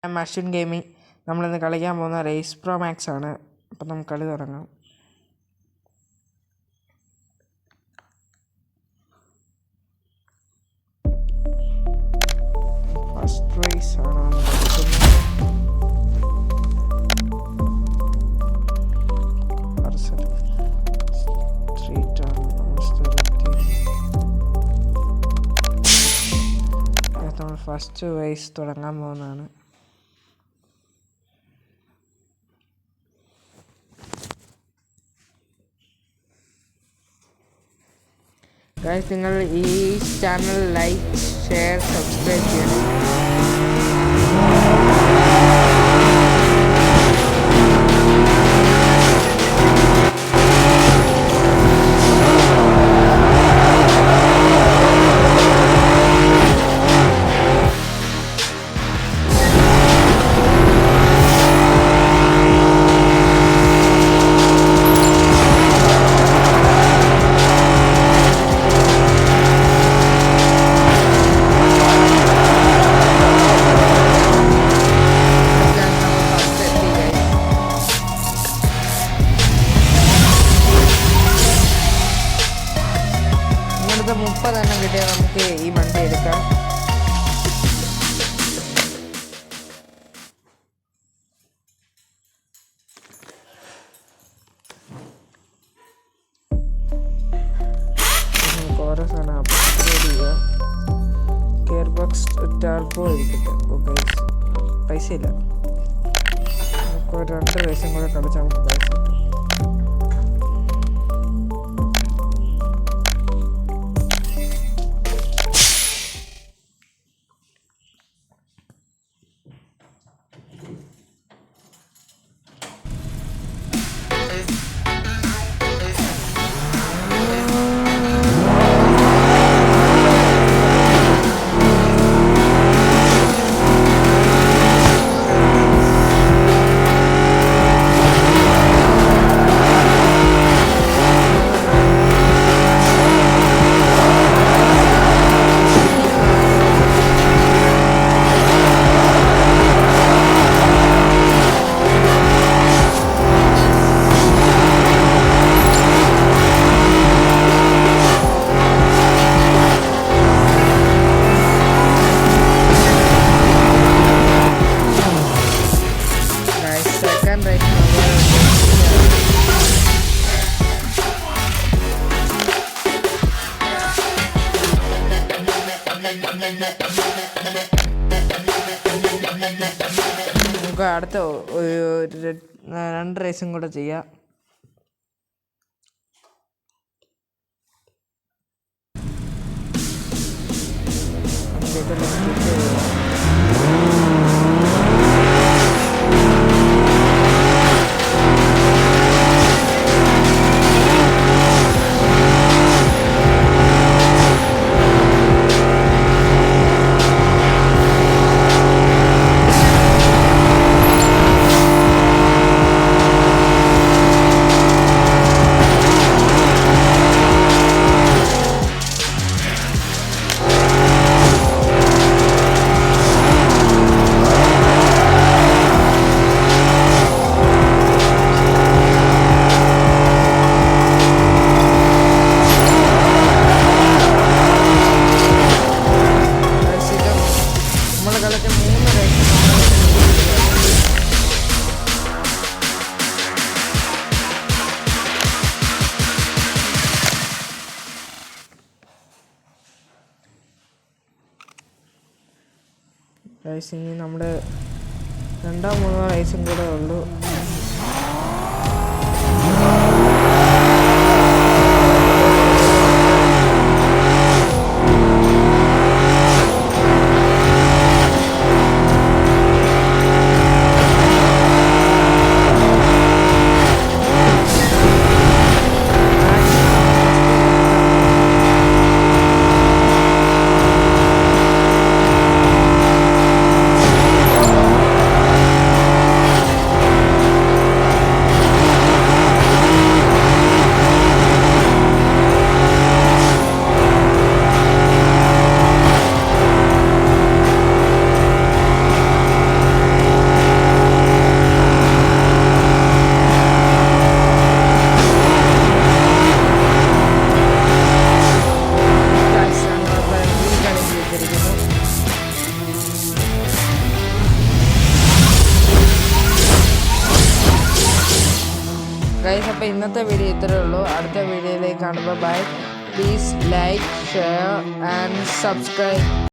മഷിൻ gaming. നമ്മളിന്ന് കളിക്കാൻ പോകുന്ന റേസ് പ്രോ മാക്സ് ആണ്. അപ്പം നമുക്ക് കളി തുടങ്ങാം. ഫസ്റ്റ് റേസ് ആണ് സ്ട്രീറ്റ് ആണ് നമ്മൾ ഫസ്റ്റ് റേസ് തുടങ്ങാൻ പോകുന്നതാണ്. ഗൈസ്, നിങ്ങൾ ഈ ചാനൽ ലൈക്ക്, ഷെയർ, സബ്സ്ക്രൈബ് ചെയ്യണം. ഇങ്ങനത്തെ 30 എണ്ണം കിട്ടിയാൽ നമുക്ക് ഈ വണ്ടി എടുക്കാം. ഓരോ സാധനം അപ്ഗ്രേഡ് ചെയ്യുക. ഗിയർ ബോക്സ് ടർബോ ഇരിക്കട്ടെ. ഓക്കെ, പൈസ ഇല്ല. നമുക്ക് 2 റേസും കൂടെ കളിച്ചാൽ നമുക്ക് പൈസ കിട്ടും. നമുക്ക് അടുത്ത 2 റേസും കൂടെ ചെയ്യാം. ഇനി നമ്മുടെ 2-3 റേസും കൂടെ ഉള്ളൂ. ഗൈസ്, അപ്പോൾ ഇന്നത്തെ വീഡിയോ ഇത്രയേ ഉള്ളൂ. അടുത്ത വീഡിയോയിലേക്ക് കാണുമ്പോൾ bye. Please like, share and subscribe.